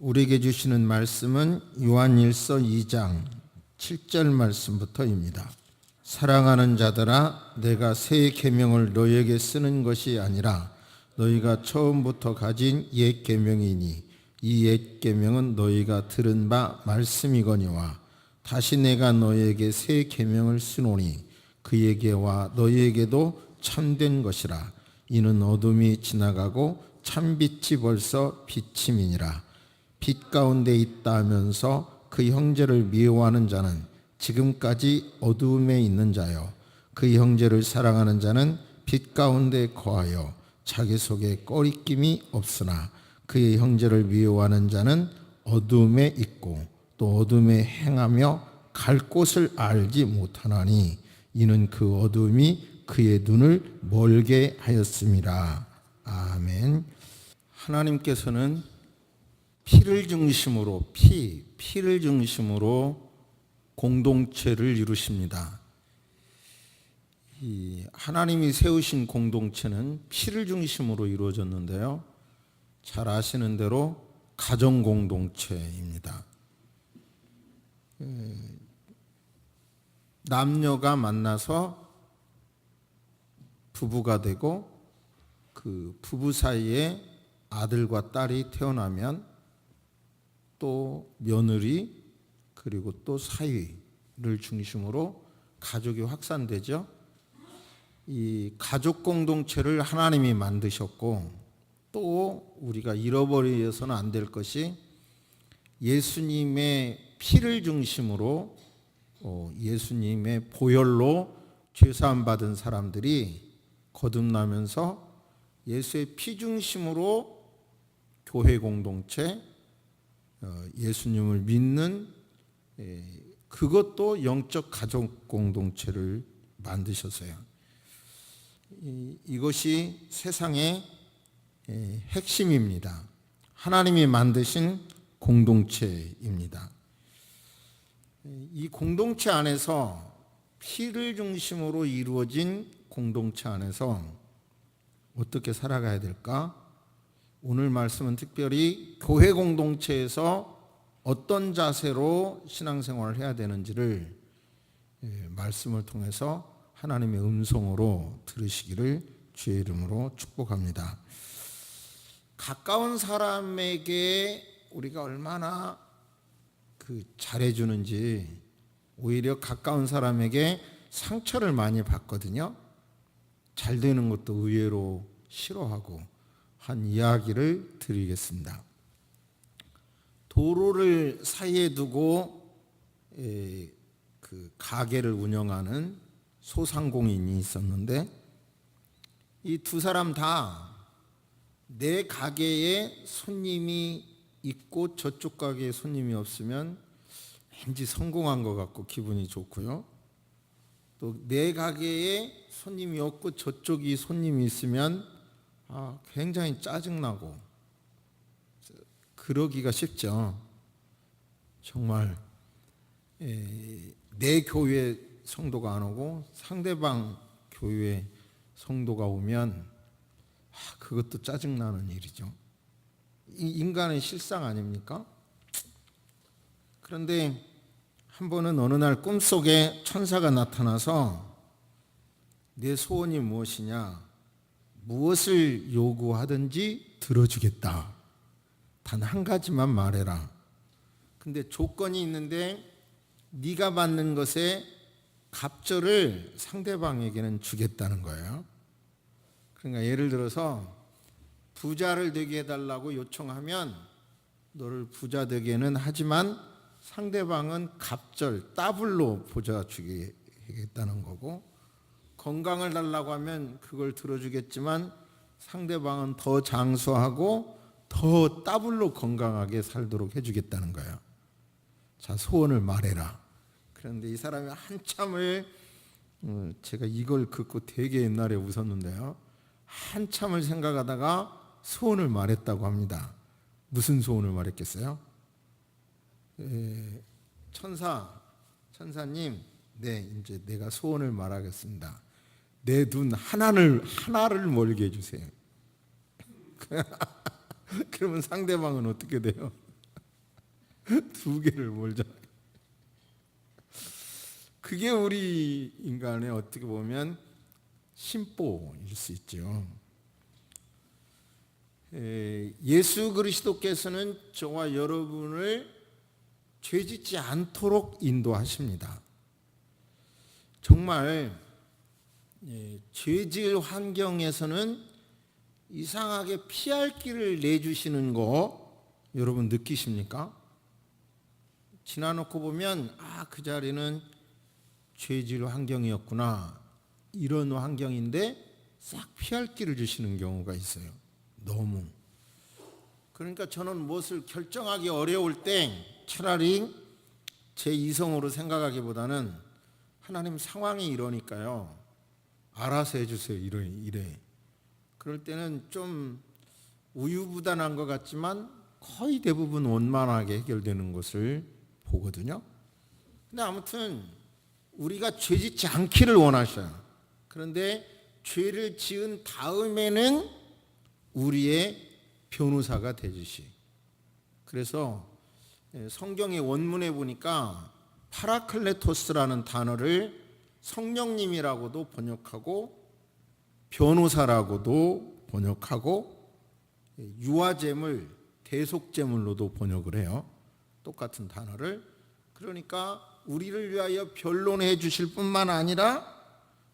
우리에게 주시는 말씀은 요한일서 2장 7절 말씀부터입니다. 사랑하는 자들아, 내가 새 계명을 너희에게 쓰는 것이 아니라 너희가 처음부터 가진 옛 계명이니 이 옛 계명은 너희가 들은 바 말씀이거니와 다시 내가 너희에게 새 계명을 쓰노니 그에게와 너희에게도 참된 것이라. 이는 어둠이 지나가고 참빛이 벌써 비침이니라. 빛 가운데 있다 하면서 그 형제를 미워하는 자는 지금까지 어두움에 있는 자요, 그 형제를 사랑하는 자는 빛 가운데 거하여 자기 속에 꺼리낌이 없으나 그의 형제를 미워하는 자는 어두움에 있고 또 어둠에 행하며 갈 곳을 알지 못하나니 이는 그 어두움이 그의 눈을 멀게 하였음이라. 아멘. 하나님께서는 피를 중심으로 피를 중심으로 공동체를 이루십니다. 이 하나님이 세우신 공동체는 피를 중심으로 이루어졌는데요, 잘 아시는 대로 가정 공동체입니다. 남녀가 만나서 부부가 되고 그 부부 사이에 아들과 딸이 태어나면 또 며느리 그리고 또 사위를 중심으로 가족이 확산되죠. 이 가족 공동체를 하나님이 만드셨고 또 우리가 잃어버려서는 안 될 것이 예수님의 피를 중심으로 예수님의 보혈로 죄사함 받은 사람들이 거듭나면서 예수의 피 중심으로 교회 공동체, 예수님을 믿는 그것도 영적 가족 공동체를 만드셨어요. 이것이 세상의 핵심입니다. 하나님이 만드신 공동체입니다. 이 공동체 안에서 피를 중심으로 이루어진 공동체 안에서 어떻게 살아가야 될까? 오늘 말씀은 특별히 교회 공동체에서 어떤 자세로 신앙생활을 해야 되는지를 말씀을 통해서 하나님의 음성으로 들으시기를 주의 이름으로 축복합니다. 가까운 사람에게 우리가 얼마나 잘해주는지 오히려 가까운 사람에게 상처를 많이 받거든요. 잘 되는 것도 의외로 싫어하고 한 이야기를 드리겠습니다. 도로를 사이에 두고 그 가게를 운영하는 소상공인이 있었는데 이 두 사람 다 내 가게에 손님이 있고 저쪽 가게에 손님이 없으면 왠지 성공한 것 같고 기분이 좋고요. 또 내 가게에 손님이 없고 저쪽이 손님이 있으면 굉장히 짜증나고 그러기가 쉽죠. 정말 내 교회 성도가 안 오고 상대방 교회 성도가 오면 그것도 짜증나는 일이죠. 이 인간의 실상 아닙니까? 그런데 한 번은 어느 날 꿈속에 천사가 나타나서 내 소원이 무엇이냐, 무엇을 요구하든지 들어주겠다. 단 한 가지만 말해라. 근데 조건이 있는데 네가 받는 것의 갑절을 상대방에게는 주겠다는 거예요. 그러니까 예를 들어서 부자를 되게 해달라고 요청하면 너를 부자 되게는 하지만 상대방은 갑절 더블로 부자 주겠다는 거고, 건강을 달라고 하면 그걸 들어주겠지만 상대방은 더 장수하고 더 더블로 건강하게 살도록 해주겠다는 거예요. 자, 소원을 말해라. 그런데 이 사람이 한참을 제가 이걸 듣고 되게 옛날에 웃었는데요, 한참을 생각하다가 소원을 말했다고 합니다. 무슨 소원을 말했겠어요? 천사님, 네, 이제 내가 소원을 말하겠습니다. 내 눈 하나를 멀게 해주세요. 그러면 상대방은 어떻게 돼요? 두 개를 몰자. 그게 우리 인간의 어떻게 보면 심보일 수 있죠. 예수 그리스도께서는 저와 여러분을 죄짓지 않도록 인도하십니다. 정말 죄질 환경에서는 이상하게 피할 길을 내주시는 거 여러분 느끼십니까? 지나놓고 보면 그 자리는 죄질 환경이었구나, 이런 환경인데 싹 피할 길을 주시는 경우가 있어요. 너무. 그러니까 저는 무엇을 결정하기 어려울 때 차라리 제 이성으로 생각하기보다는 하나님 상황이 이러니까요, 알아서 해주세요, 이래. 그럴 때는 좀 우유부단한 것 같지만 거의 대부분 원만하게 해결되는 것을 보거든요. 근데 아무튼 우리가 죄짓지 않기를 원하셔요. 그런데 죄를 지은 다음에는 우리의 변호사가 되듯이. 그래서 성경의 원문에 보니까 파라클레토스라는 단어를 성령님이라고도 번역하고 변호사라고도 번역하고 유아제물, 대속제물로도 번역을 해요. 똑같은 단어를. 그러니까 우리를 위하여 변론해 주실 뿐만 아니라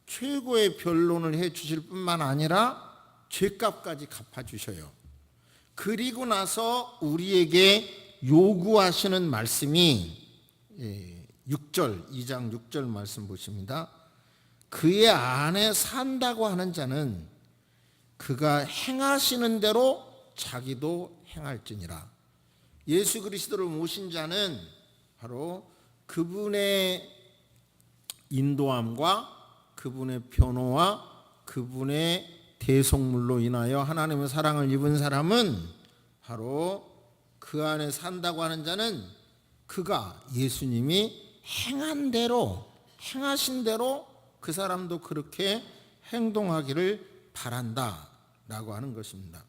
최고의 변론을 해 주실 뿐만 아니라 죄값까지 갚아주셔요. 그리고 나서 우리에게 요구하시는 말씀이 6절, 2장 6절 말씀 보십니다. 그의 안에 산다고 하는 자는 그가 행하시는 대로 자기도 행할지니라. 예수 그리스도를 모신 자는 바로 그분의 인도함과 그분의 변호와 그분의 대속물로 인하여 하나님의 사랑을 입은 사람은 바로 그 안에 산다고 하는 자는 그가 예수님이 행한 대로, 행하신 대로 그 사람도 그렇게 행동하기를 바란다 라고 하는 것입니다.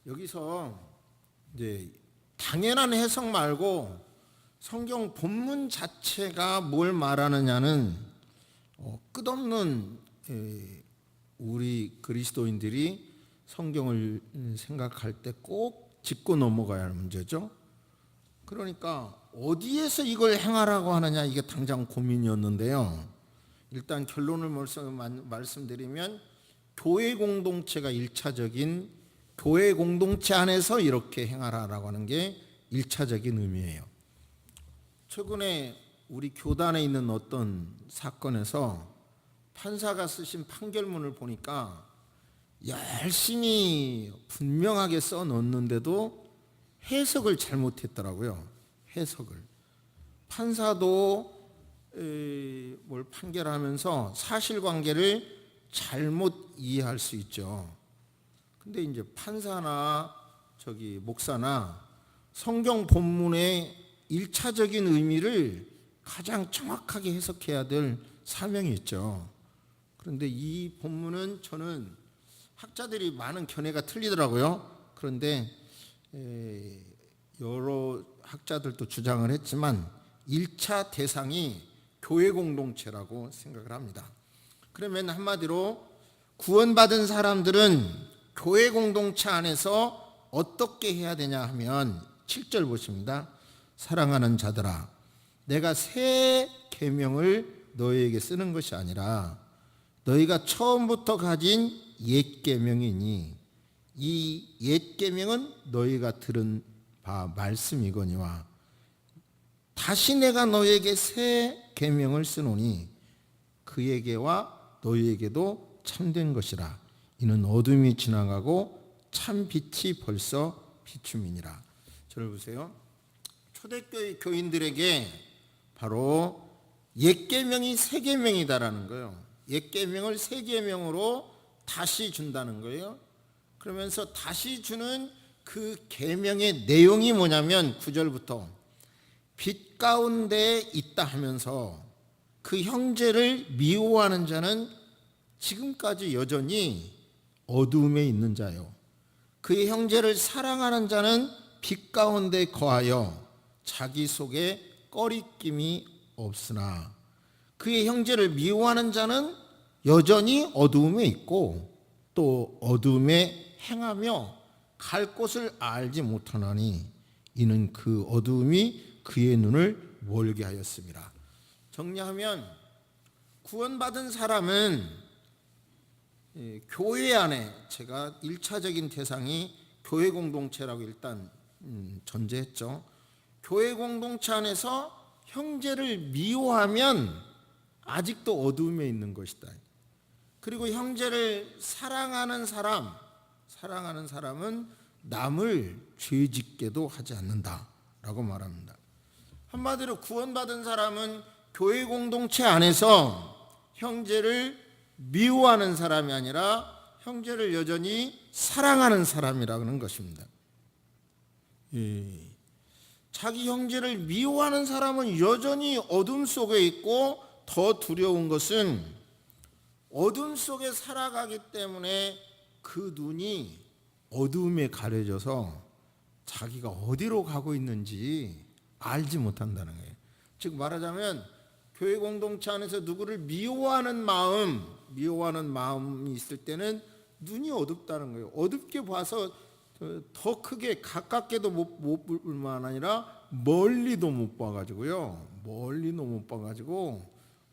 여기서 이제 당연한 해석 말고 성경 본문 자체가 뭘 말하느냐는 끝없는 우리 그리스도인들이 성경을 생각할 때 꼭 짚고 넘어가야 할 문제죠. 그러니까 어디에서 이걸 행하라고 하느냐, 이게 당장 고민이었는데요. 일단 결론을 말씀드리면 교회 공동체가 1차적인, 교회 공동체 안에서 이렇게 행하라라고 하는 게 1차적인 의미예요. 최근에 우리 교단에 있는 어떤 사건에서 판사가 쓰신 판결문을 보니까 열심히 분명하게 써 넣었는데도 해석을 잘못했더라고요. 해석을. 판사도 뭘 판결하면서 사실관계를 잘못 이해할 수 있죠. 근데 이제 판사나 목사나 성경 본문의 1차적인 의미를 가장 정확하게 해석해야 될 사명이 있죠. 그런데 이 본문은 저는 학자들이 많은 견해가 틀리더라고요. 그런데 여러 학자들도 주장을 했지만 1차 대상이 교회 공동체라고 생각을 합니다. 그러면 한마디로 구원받은 사람들은 교회 공동체 안에서 어떻게 해야 되냐 하면 7절 보십니다. 사랑하는 자들아, 내가 새 계명을 너희에게 쓰는 것이 아니라 너희가 처음부터 가진 옛 계명이니 이 옛 계명은 너희가 들은 바 말씀이거니와 다시 내가 너희에게 새 계명을 쓰노니 그에게와 너희에게도 참된 것이라. 이는 어둠이 지나가고 참 빛이 벌써 비춤이니라. 저를 보세요. 초대교회 교인들에게 바로 옛 계명이 새 계명이다라는 거예요. 옛 계명을 새 계명으로 다시 준다는 거예요. 그러면서 다시 주는 그 계명의 내용이 뭐냐면 9절부터 빛 가운데 있다 하면서 그 형제를 미워하는 자는 지금까지 여전히 어두움에 있는 자요. 그의 형제를 사랑하는 자는 빛 가운데 거하여 자기 속에 꺼리낌이 없으나 그의 형제를 미워하는 자는 여전히 어두움에 있고 또 어두움에 행하며 갈 곳을 알지 못하나니 이는 그 어두움이 그의 눈을 멀게 하였습니다. 정리하면 구원받은 사람은 교회 안에, 제가 1차적인 대상이 교회 공동체라고 일단 전제했죠. 교회 공동체 안에서 형제를 미워하면 아직도 어두움에 있는 것이다. 그리고 형제를 사랑하는 사람은 남을 죄짓게도 하지 않는다라고 말합니다. 한마디로 구원받은 사람은 교회 공동체 안에서 형제를 미워하는 사람이 아니라 형제를 여전히 사랑하는 사람이라는 것입니다. 자기 형제를 미워하는 사람은 여전히 어둠 속에 있고, 더 두려운 것은 어둠 속에 살아가기 때문에 그 눈이 어두움에 가려져서 자기가 어디로 가고 있는지 알지 못한다는 거예요. 즉 말하자면 교회 공동체 안에서 누구를 미워하는 마음이 있을 때는 눈이 어둡다는 거예요. 어둡게 봐서 더 크게 가깝게도 못 볼 뿐만 아니라 멀리도 못 봐가지고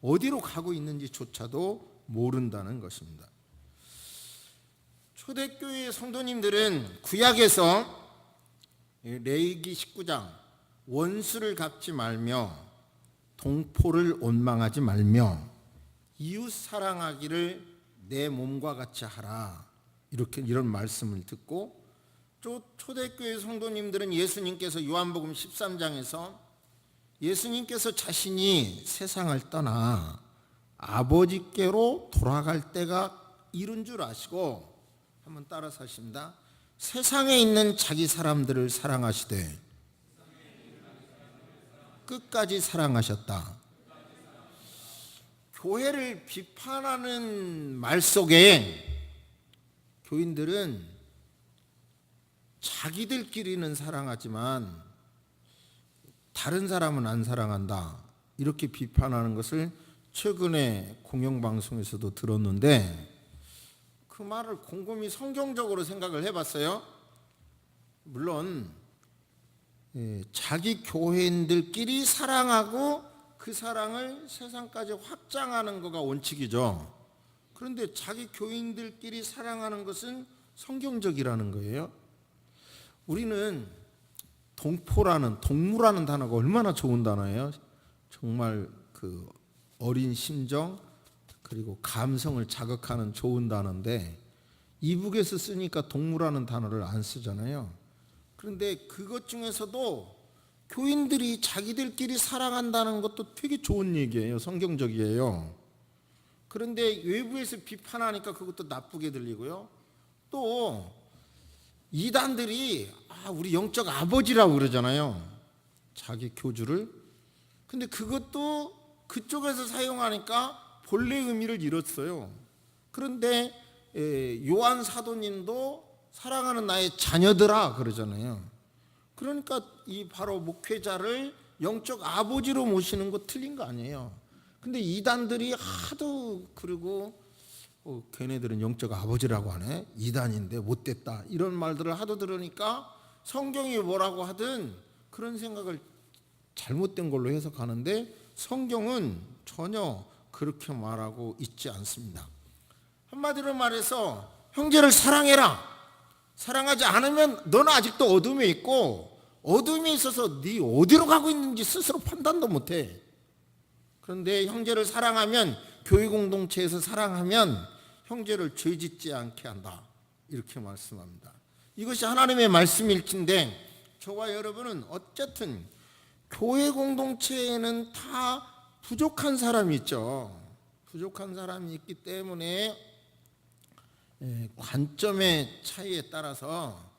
어디로 가고 있는지조차도 모른다는 것입니다. 초대교회 성도님들은 구약에서 레위기 19장 원수를 갚지 말며 동포를 원망하지 말며 이웃 사랑하기를 내 몸과 같이 하라, 이런 말씀을 듣고, 또 초대교회 성도님들은 예수님께서 요한복음 13장에서 예수님께서 자신이 세상을 떠나 아버지께로 돌아갈 때가 이른 줄 아시고, 한번 따라서 하십니다. 세상에 있는 자기 사람들을 사랑하시되 끝까지 사랑하셨다. 교회를 비판하는 말 속에 교인들은 자기들끼리는 사랑하지만 다른 사람은 안 사랑한다, 이렇게 비판하는 것을 최근에 공영방송에서도 들었는데, 그 말을 곰곰이 성경적으로 생각을 해봤어요. 물론 자기 교회인들끼리 사랑하고 그 사랑을 세상까지 확장하는 거가 원칙이죠. 그런데 자기 교인들끼리 사랑하는 것은 성경적이라는 거예요. 우리는 동무라는 단어가 얼마나 좋은 단어예요. 정말 그 어린 심정 그리고 감성을 자극하는 좋은 단어인데, 이북에서 쓰니까 동무라는 단어를 안 쓰잖아요. 그런데 그것 중에서도 교인들이 자기들끼리 사랑한다는 것도 되게 좋은 얘기예요. 성경적이에요. 그런데 외부에서 비판하니까 그것도 나쁘게 들리고요. 또 이단들이 우리 영적 아버지라고 그러잖아요, 자기 교주를. 근데 그것도 그쪽에서 사용하니까 본래 의미를 잃었어요. 그런데 요한 사도님도 사랑하는 나의 자녀들아 그러잖아요. 그러니까 이 바로 목회자를 영적 아버지로 모시는 거 틀린 거 아니에요. 근데 이단들이 하도 그러고 걔네들은 영적 아버지라고 하네, 이단인데 못됐다, 이런 말들을 하도 들으니까 성경이 뭐라고 하든 그런 생각을 잘못된 걸로 해석하는데, 성경은 전혀 그렇게 말하고 있지 않습니다. 한마디로 말해서 형제를 사랑해라. 사랑하지 않으면 너는 아직도 어둠에 있고, 어둠에 있어서 네 어디로 가고 있는지 스스로 판단도 못해. 그런데 형제를 사랑하면, 교회 공동체에서 사랑하면 형제를 죄짓지 않게 한다, 이렇게 말씀합니다. 이것이 하나님의 말씀일진데, 저와 여러분은 어쨌든 교회 공동체에는 다 부족한 사람이 있죠. 부족한 사람이 있기 때문에 관점의 차이에 따라서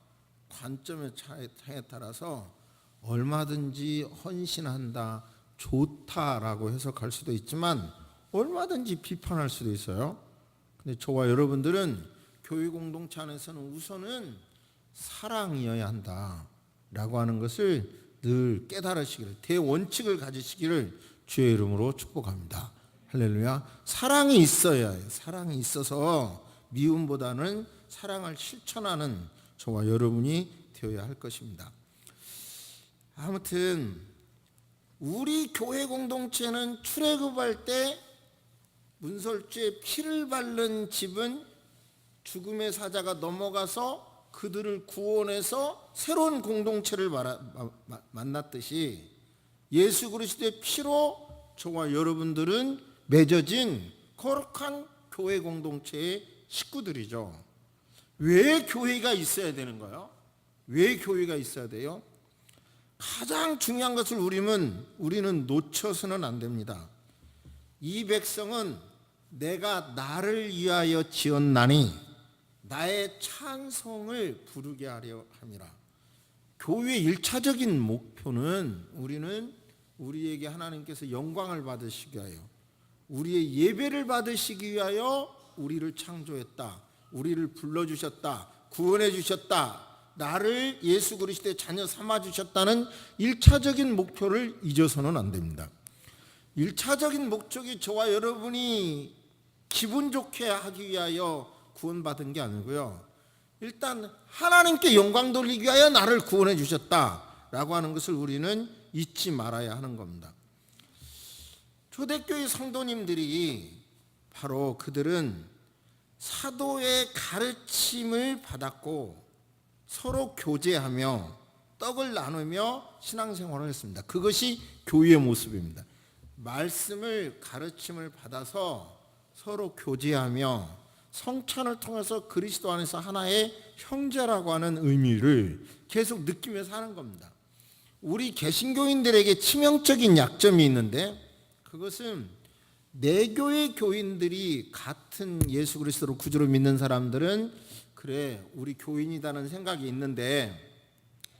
얼마든지 헌신한다, 좋다라고 해석할 수도 있지만 얼마든지 비판할 수도 있어요. 근데 저와 여러분들은 교회 공동체 안에서는 우선은 사랑이어야 한다라고 라고 하는 것을 늘 깨달으시기를, 대원칙을 가지시기를 주의 이름으로 축복합니다. 할렐루야. 사랑이 있어야 해요. 사랑이 있어서 미움보다는 사랑을 실천하는 저와 여러분이 되어야 할 것입니다. 아무튼 우리 교회 공동체는 출애굽할 때 문설주에 피를 바른 집은 죽음의 사자가 넘어가서 그들을 구원해서 새로운 공동체를 만났듯이 예수 그리스도의 피로 저와 여러분들은 맺어진 거룩한 교회 공동체의 식구들이죠. 왜 교회가 있어야 되는 거예요? 왜 교회가 있어야 돼요? 가장 중요한 것을 우리는 놓쳐서는 안 됩니다. 이 백성은 내가 나를 위하여 지었나니 나의 찬송을 부르게 하려 함이라. 교회의 1차적인 목표는 우리에게 하나님께서 영광을 받으시기 위하여, 우리의 예배를 받으시기 위하여 우리를 창조했다, 우리를 불러주셨다, 구원해 주셨다, 나를 예수 그리스도의 자녀 삼아주셨다는 1차적인 목표를 잊어서는 안 됩니다. 1차적인 목적이 저와 여러분이 기분 좋게 하기 위하여 구원받은 게 아니고요, 일단 하나님께 영광 돌리기 위하여 나를 구원해 주셨다라고 하는 것을 우리는 잊지 말아야 하는 겁니다. 초대교회 성도님들이 바로 그들은 사도의 가르침을 받았고 서로 교제하며 떡을 나누며 신앙생활을 했습니다. 그것이 교회의 모습입니다. 말씀을, 가르침을 받아서 서로 교제하며 성찬을 통해서 그리스도 안에서 하나의 형제라고 하는 의미를 계속 느끼며 사는 겁니다. 우리 개신교인들에게 치명적인 약점이 있는데, 그것은 내교의 교인들이 같은 예수 그리스도를 구주로 믿는 사람들은 그래 우리 교인이다는 생각이 있는데,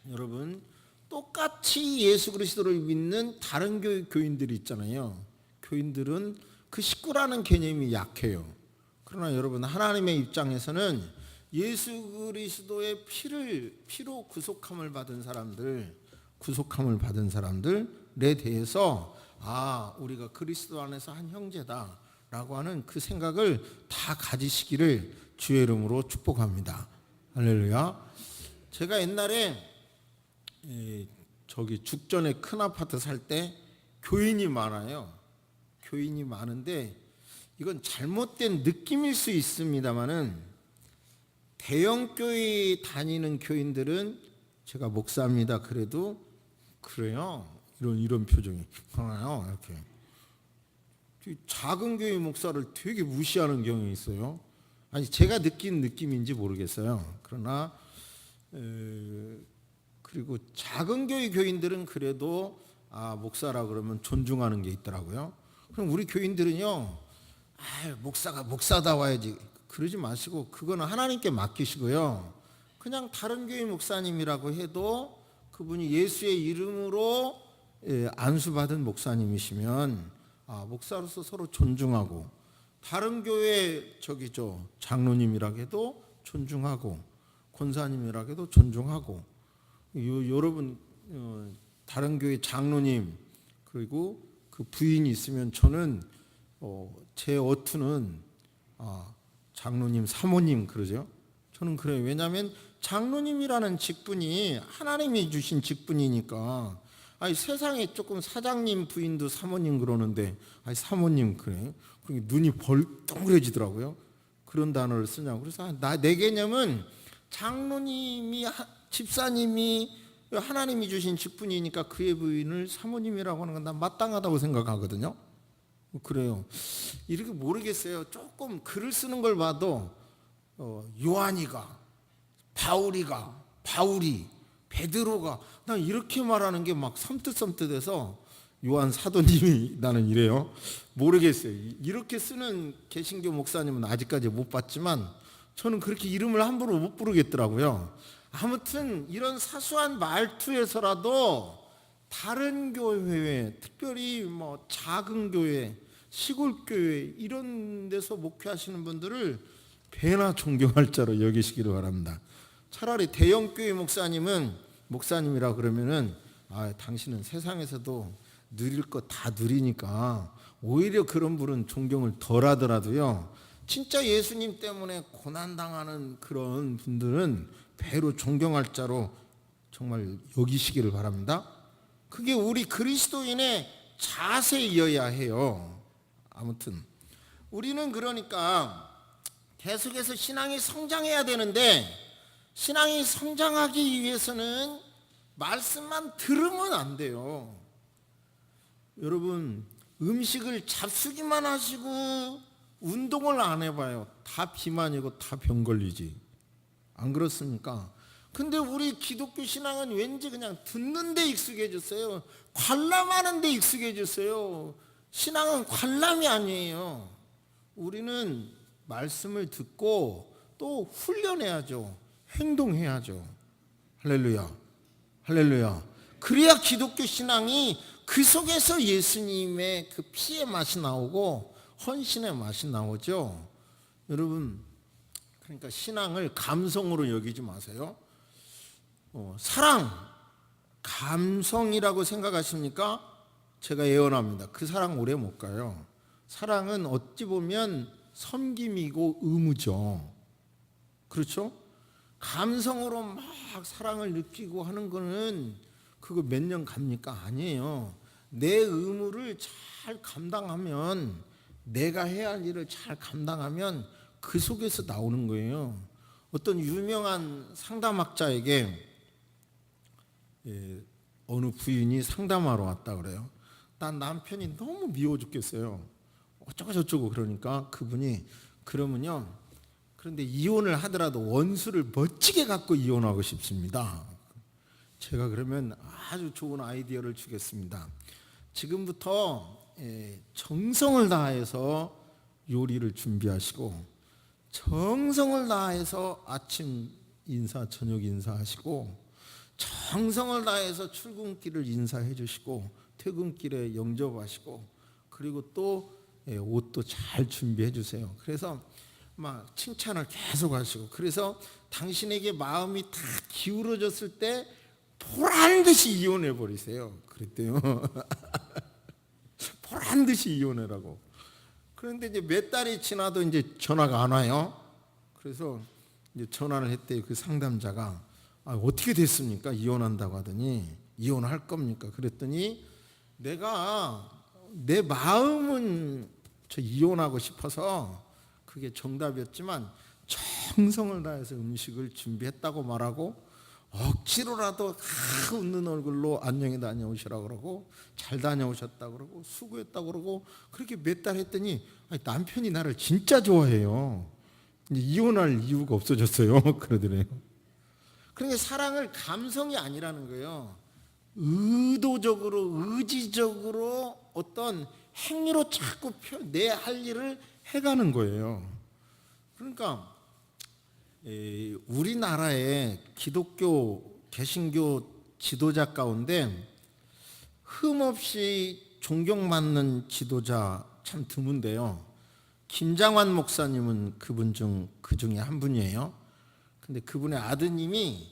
여러분 똑같이 예수 그리스도를 믿는 다른 교회 교인들이 있잖아요. 교인들은 그 식구라는 개념이 약해요. 그러나 여러분, 하나님의 입장에서는 예수 그리스도의 피로 구속함을 받은 사람들에 대해서 우리가 그리스도 안에서 한 형제다라고 하는 그 생각을 다 가지시기를 주의 이름으로 축복합니다. 할렐루야. 제가 옛날에 저기 죽전에 큰 아파트 살 때 교인이 많아요. 교인이 많은데 이건 잘못된 느낌일 수 있습니다만은, 대형 교회 다니는 교인들은 제가 목사입니다 그래도 그래요, 이런 표정이 하나요. 이렇게 작은 교회 목사를 되게 무시하는 경향이 있어요. 아니 제가 느낀 느낌인지 모르겠어요. 그러나 그리고 작은 교회 교인들은 그래도 목사라 그러면 존중하는 게 있더라고요. 그럼 우리 교인들은요, 목사가 목사다워야지 그러지 마시고 그거는 하나님께 맡기시고요, 그냥 다른 교회 목사님이라고 해도 그분이 예수의 이름으로 안수받은 목사님이시면 목사로서 서로 존중하고, 다른 교회 장로님이라고 해도 존중하고, 권사님이라고 해도 존중하고, 여러분 다른 교회 장로님 그리고 그 부인이 있으면 저는 제 어투는 장로님, 사모님 그러죠. 저는 그래요. 왜냐하면 장로님이라는 직분이 하나님이 주신 직분이니까. 세상에 조금 사장님 부인도 사모님 그러는데 사모님 그래. 눈이 벌덩그려지더라고요. 그런 단어를 쓰냐고. 그래서 내 개념은 장로님이, 집사님이 하나님이 주신 직분이니까 그의 부인을 사모님이라고 하는 건 난 마땅하다고 생각하거든요. 그래요. 이렇게 모르겠어요. 조금 글을 쓰는 걸 봐도 요한이가, 바울이, 베드로가, 난 이렇게 말하는 게 막 섬뜩섬뜩해서 요한 사도님이 나는 이래요. 모르겠어요. 이렇게 쓰는 개신교 목사님은 아직까지 못 봤지만 저는 그렇게 이름을 함부로 못 부르겠더라고요. 아무튼 이런 사소한 말투에서라도 다른 교회, 특별히 작은 교회, 시골 교회 이런 데서 목회하시는 분들을 배나 존경할 자로 여기시기를 바랍니다. 차라리 대형 교회 목사님은 목사님이라 그러면은 당신은 세상에서도 누릴 거 다 누리니까 오히려 그런 분은 존경을 덜 하더라도요, 진짜 예수님 때문에 고난당하는 그런 분들은 배로 존경할 자로 정말 여기시기를 바랍니다. 그게 우리 그리스도인의 자세이어야 해요. 아무튼 우리는 그러니까 계속해서 신앙이 성장해야 되는데, 신앙이 성장하기 위해서는 말씀만 들으면 안 돼요. 여러분, 음식을 잡수기만 하시고 운동을 안 해봐요. 다 비만이고 다 병 걸리지. 안 그렇습니까? 근데 우리 기독교 신앙은 왠지 그냥 듣는 데 익숙해졌어요. 관람하는 데 익숙해졌어요. 신앙은 관람이 아니에요. 우리는 말씀을 듣고 또 훈련해야죠. 행동해야죠. 할렐루야. 할렐루야. 그래야 기독교 신앙이 그 속에서 예수님의 그 피의 맛이 나오고 헌신의 맛이 나오죠. 여러분, 그러니까 신앙을 감성으로 여기지 마세요. 사랑, 감성이라고 생각하십니까? 제가 예언합니다. 그 사랑 오래 못 가요. 사랑은 어찌 보면 섬김이고 의무죠. 그렇죠? 감성으로 막 사랑을 느끼고 하는 거는 그거 몇 년 갑니까? 아니에요. 내 의무를 잘 감당하면, 내가 해야 할 일을 잘 감당하면 그 속에서 나오는 거예요. 어떤 유명한 상담학자에게 어느 부인이 상담하러 왔다 그래요. 난 남편이 너무 미워 죽겠어요. 어쩌고 저쩌고 그러니까 그분이, 그러면요, 그런데 이혼을 하더라도 원수를 멋지게 갖고 이혼하고 싶습니다. 제가 그러면 아주 좋은 아이디어를 주겠습니다. 지금부터 정성을 다해서 요리를 준비하시고, 정성을 다해서 아침 인사, 저녁 인사하시고, 정성을 다해서 출근길을 인사해 주시고, 퇴근길에 영접하시고, 그리고 또 옷도 잘 준비해 주세요. 그래서 막 칭찬을 계속 하시고, 그래서 당신에게 마음이 다 기울어졌을 때 보란 듯이 이혼해 버리세요. 그랬대요. 보란 듯이 이혼해라고. 그런데 이제 몇 달이 지나도 이제 전화가 안 와요. 그래서 이제 전화를 했대요. 그 상담자가, 어떻게 됐습니까? 이혼한다고 하더니, 이혼할 겁니까? 그랬더니, 내가 내 마음은 저 이혼하고 싶어서 그게 정답이었지만 정성을 다해서 음식을 준비했다고 말하고, 억지로라도 웃는 얼굴로 안녕히 다녀오시라고 그러고, 잘 다녀오셨다고 그러고, 수고했다고 그러고, 그렇게 몇 달 했더니 남편이 나를 진짜 좋아해요. 이제 이혼할 이유가 없어졌어요. 그러더래요. 그러니까 사랑을 감성이 아니라는 거예요. 의도적으로, 의지적으로 어떤 행위로 자꾸 내 할 일을 해가는 거예요. 그러니까 우리나라의 기독교, 개신교 지도자 가운데 흠없이 존경받는 지도자 참 드문데요. 김장환 목사님은 그 중에 한 분이에요. 근데 그분의 아드님이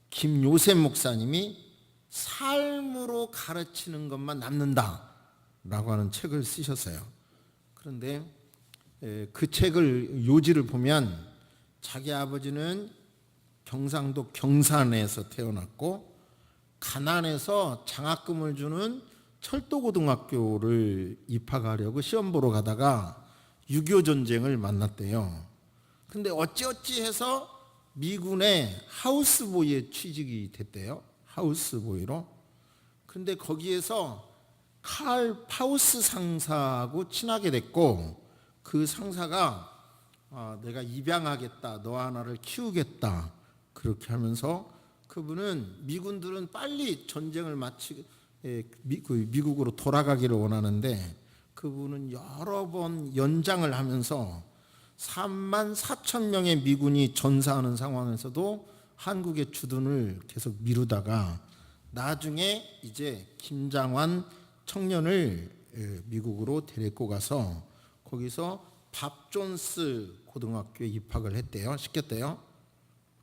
김요셉 목사님이 삶으로 가르치는 것만 남는다라고 하는 책을 쓰셨어요. 그런데 그 책을 요지를 보면, 자기 아버지는 경상도 경산에서 태어났고 가난해서 장학금을 주는 철도고등학교를 입학하려고 시험 보러 가다가 6.25 전쟁을 만났대요. 근데 어찌어찌 해서 미군의 하우스보이에 취직이 됐대요. 하우스보이로. 근데 거기에서 칼 파우스 상사하고 친하게 됐고, 그 상사가 내가 입양하겠다, 너 하나를 키우겠다, 그렇게 하면서, 그분은 미군들은 빨리 전쟁을 마치고 미국으로 돌아가기를 원하는데, 그분은 여러 번 연장을 하면서 34,000명의 미군이 전사하는 상황에서도 한국의 주둔을 계속 미루다가 나중에 이제 김장환 청년을 미국으로 데리고 가서 거기서 밥 존스 고등학교에 입학을 했대요. 시켰대요.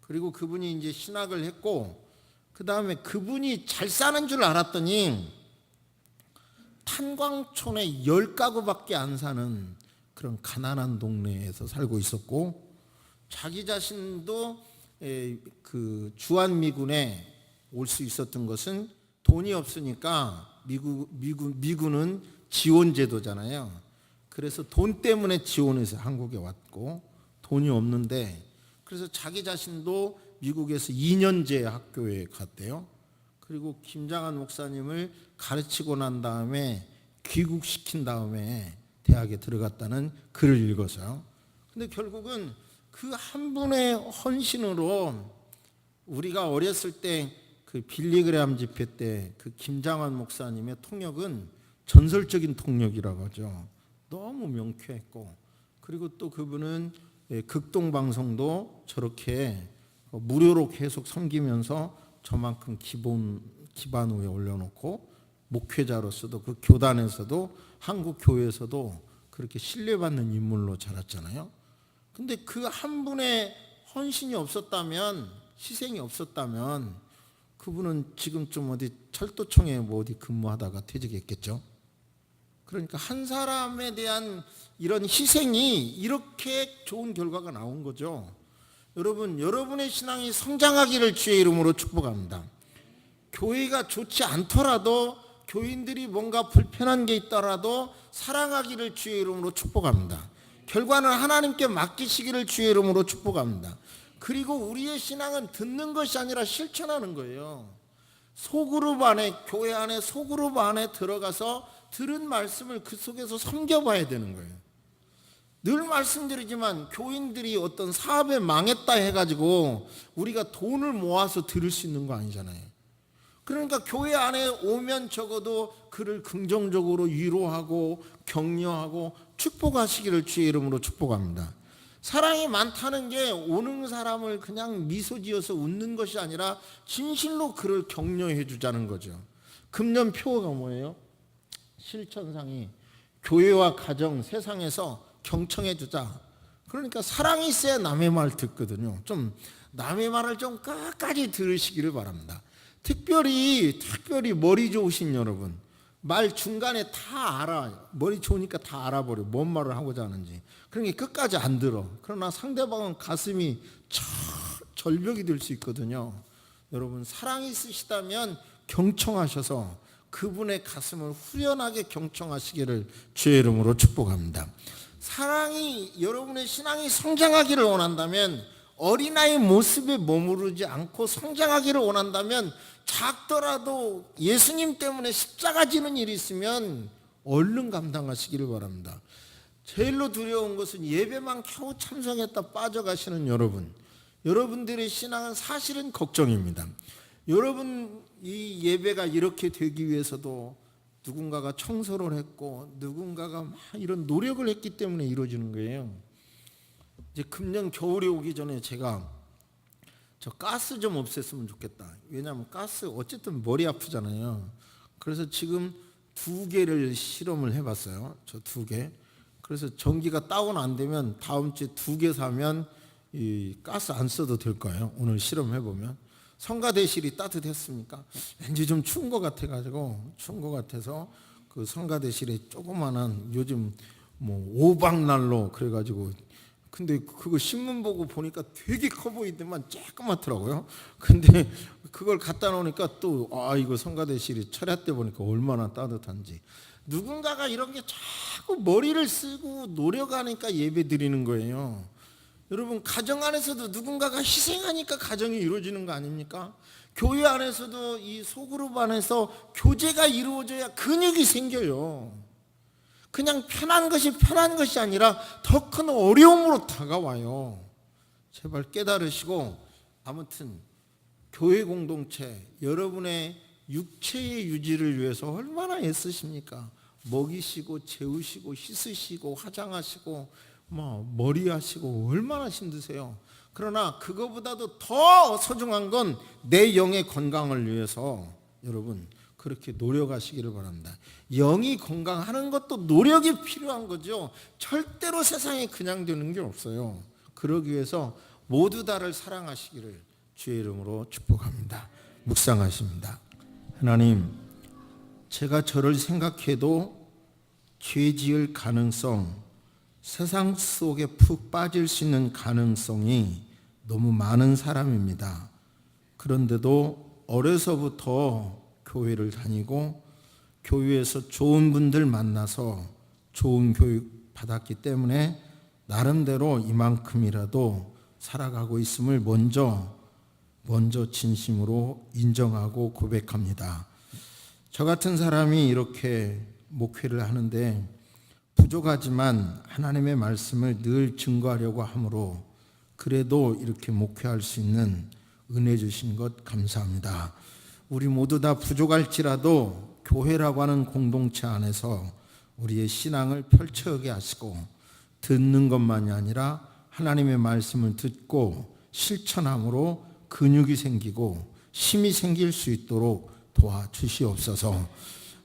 그리고 그분이 이제 신학을 했고, 그 다음에 그분이 잘 사는 줄 알았더니 탄광촌에 10가구밖에 안 사는 그런 가난한 동네에서 살고 있었고, 자기 자신도 그 주한미군에 올 수 있었던 것은 돈이 없으니까 미군은 지원 제도잖아요. 그래서 돈 때문에 지원해서 한국에 왔고, 돈이 없는데 그래서 자기 자신도 미국에서 2년제 학교에 갔대요. 그리고 김장한 목사님을 가르치고 난 다음에 귀국시킨 다음에 대학에 들어갔다는 글을 읽어서요. 근데 결국은 그 한 분의 헌신으로 우리가 어렸을 때 그 빌리그레암 집회 때 그 김장한 목사님의 통역은 전설적인 통역이라고 하죠. 너무 명쾌했고, 그리고 또 그분은 극동방송도 저렇게 무료로 계속 섬기면서 저만큼 기반 위에 올려놓고, 목회자로서도 그 교단에서도 한국 교회에서도 그렇게 신뢰받는 인물로 자랐잖아요. 근데 그 한 분의 헌신이 없었다면, 희생이 없었다면 그분은 지금쯤 어디 철도청에 뭐 어디 근무하다가 퇴직했겠죠. 그러니까 한 사람에 대한 이런 희생이 이렇게 좋은 결과가 나온 거죠. 여러분, 여러분의 신앙이 성장하기를 주의 이름으로 축복합니다. 교회가 좋지 않더라도, 교인들이 뭔가 불편한 게 있더라도 사랑하기를 주의 이름으로 축복합니다. 결과는 하나님께 맡기시기를 주의 이름으로 축복합니다. 그리고 우리의 신앙은 듣는 것이 아니라 실천하는 거예요. 소그룹 안에, 교회 안에 소그룹 안에 들어가서 들은 말씀을 그 속에서 섬겨봐야 되는 거예요. 늘 말씀드리지만 교인들이 어떤 사업에 망했다 해가지고 우리가 돈을 모아서 들을 수 있는 거 아니잖아요. 그러니까 교회 안에 오면 적어도 그를 긍정적으로 위로하고 격려하고 축복하시기를 주의 이름으로 축복합니다. 사랑이 많다는 게 오는 사람을 그냥 미소 지어서 웃는 것이 아니라 진실로 그를 격려해 주자는 거죠. 금년표어가 뭐예요? 실천상이 교회와 가정, 세상에서 경청해 주자. 그러니까 사랑이 있어야 남의 말 듣거든요. 좀 남의 말을 좀 끝까지 들으시기를 바랍니다. 특별히 머리 좋으신 여러분, 말 중간에 다 알아. 머리 좋으니까 다 알아버려. 뭔 말을 하고자 하는지. 그러니까 끝까지 안 들어. 그러나 상대방은 가슴이 절벽이 될 수 있거든요. 여러분, 사랑이 있으시다면 경청하셔서 그분의 가슴을 후련하게 경청하시기를 주의 이름으로 축복합니다. 사랑이, 여러분의 신앙이 성장하기를 원한다면, 어린아이 모습에 머무르지 않고 성장하기를 원한다면, 작더라도 예수님 때문에 십자가 지는 일이 있으면 얼른 감당하시기를 바랍니다. 제일로 두려운 것은 예배만 겨우 참석했다 빠져가시는 여러분들의 신앙은 사실은 걱정입니다. 여러분, 이 예배가 이렇게 되기 위해서도 누군가가 청소를 했고 누군가가 막 이런 노력을 했기 때문에 이루어지는 거예요. 이제 금년 겨울이 오기 전에 제가 저 가스 좀 없앴으면 좋겠다. 왜냐하면 가스 어쨌든 머리 아프잖아요. 그래서 지금 2개를 실험을 해봤어요. 저 2개. 그래서 전기가 다운 안 되면 다음 주에 2개 사면 이 가스 안 써도 될 거예요. 오늘 실험해보면. 성가대실이 따뜻했습니까? 왠지 좀 추운 것 같아서 그 성가대실에 조그마한 요즘 뭐 오박난로 그래가지고, 근데 그거 신문 보고 보니까 되게 커 보이더만 조그맣더라고요. 근데 그걸 갖다 놓으니까 또 이거 성가대실이 철야 때 보니까 얼마나 따뜻한지. 누군가가 이런 게 자꾸 머리를 쓰고 노력하니까 예배 드리는 거예요. 여러분, 가정 안에서도 누군가가 희생하니까 가정이 이루어지는 거 아닙니까? 교회 안에서도 이 소그룹 안에서 교제가 이루어져야 근육이 생겨요. 그냥 편한 것이 아니라 더 큰 어려움으로 다가와요. 제발 깨달으시고, 아무튼 교회 공동체, 여러분의 육체의 유지를 위해서 얼마나 애쓰십니까? 먹이시고 재우시고 씻으시고 화장하시고 머리하시고 얼마나 힘드세요. 그러나 그거보다도 더 소중한 건 내 영의 건강을 위해서 여러분 그렇게 노력하시기를 바랍니다. 영이 건강하는 것도 노력이 필요한 거죠. 절대로 세상에 그냥 되는 게 없어요. 그러기 위해서 모두 다를 사랑하시기를 주의 이름으로 축복합니다. 묵상하십니다. 하나님, 제가 저를 생각해도 죄 지을 가능성, 세상 속에 푹 빠질 수 있는 가능성이 너무 많은 사람입니다. 그런데도 어려서부터 교회를 다니고 교회에서 좋은 분들 만나서 좋은 교육 받았기 때문에 나름대로 이만큼이라도 살아가고 있음을 먼저 진심으로 인정하고 고백합니다. 저 같은 사람이 이렇게 목회를 하는데 부족하지만 하나님의 말씀을 늘 증거하려고 하므로 그래도 이렇게 목회할 수 있는 은혜 주신 것 감사합니다. 우리 모두 다 부족할지라도 교회라고 하는 공동체 안에서 우리의 신앙을 펼쳐가게 하시고 듣는 것만이 아니라 하나님의 말씀을 듣고 실천함으로 근육이 생기고 힘이 생길 수 있도록 도와주시옵소서.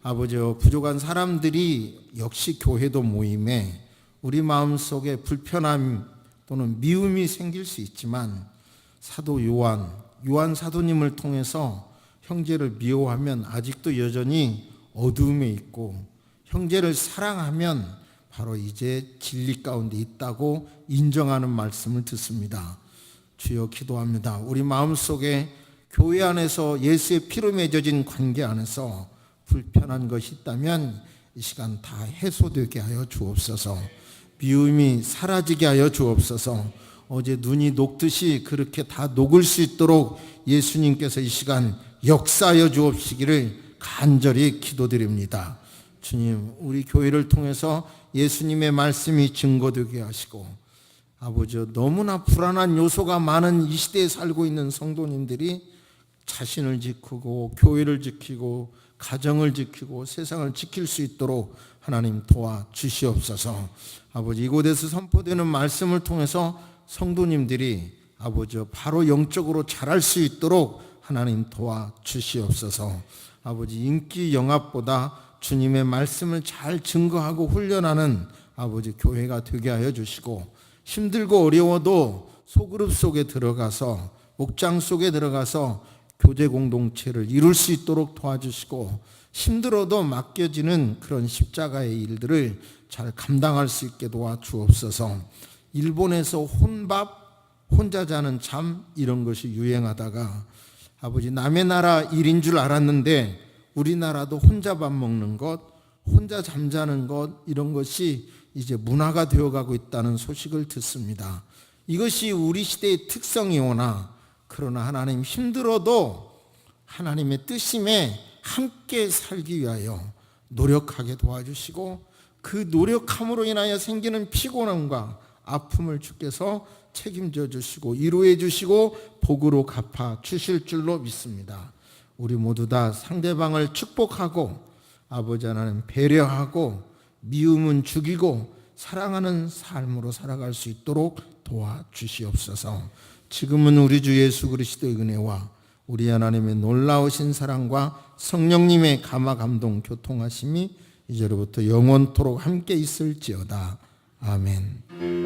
아버지여, 부족한 사람들이 역시 교회도 모임에 우리 마음속에 불편함 또는 미움이 생길 수 있지만 사도 요한 사도님을 통해서 형제를 미워하면 아직도 여전히 어두움에 있고 형제를 사랑하면 바로 이제 진리 가운데 있다고 인정하는 말씀을 듣습니다. 주여, 기도합니다. 우리 마음속에 교회 안에서 예수의 피로 맺어진 관계 안에서 불편한 것이 있다면 이 시간 다 해소되게 하여 주옵소서. 미움이 사라지게 하여 주옵소서. 어제 눈이 녹듯이 그렇게 다 녹을 수 있도록 예수님께서 이 시간 역사하여 주옵시기를 간절히 기도드립니다. 주님, 우리 교회를 통해서 예수님의 말씀이 증거되게 하시고 아버지, 너무나 불안한 요소가 많은 이 시대에 살고 있는 성도님들이 자신을 지키고 교회를 지키고 가정을 지키고 세상을 지킬 수 있도록 하나님 도와주시옵소서. 아버지, 이곳에서 선포되는 말씀을 통해서 성도님들이 아버지 바로 영적으로 자랄 수 있도록 하나님 도와주시옵소서. 아버지, 인기 영합보다 주님의 말씀을 잘 증거하고 훈련하는 아버지 교회가 되게 하여 주시고 힘들고 어려워도 소그룹 속에 들어가서 목장 속에 들어가서 교제 공동체를 이룰 수 있도록 도와주시고 힘들어도 맡겨지는 그런 십자가의 일들을 잘 감당할 수 있게 도와주옵소서. 일본에서 혼밥, 혼자 자는 잠 이런 것이 유행하다가 아버지 남의 나라 일인 줄 알았는데 우리나라도 혼자 밥 먹는 것, 혼자 잠자는 것 이런 것이 이제 문화가 되어가고 있다는 소식을 듣습니다. 이것이 우리 시대의 특성이오나 그러나 하나님 힘들어도 하나님의 뜻임에 함께 살기 위하여 노력하게 도와주시고 그 노력함으로 인하여 생기는 피곤함과 아픔을 주께서 책임져 주시고 이루어 주시고 복으로 갚아 주실 줄로 믿습니다. 우리 모두 다 상대방을 축복하고 아버지 하나님 배려하고 미움은 죽이고 사랑하는 삶으로 살아갈 수 있도록 도와주시옵소서. 지금은 우리 주 예수 그리스도의 은혜와 우리 하나님의 놀라우신 사랑과 성령님의 감화 감동 교통하심이 이제로부터 영원토록 함께 있을지어다. 아멘.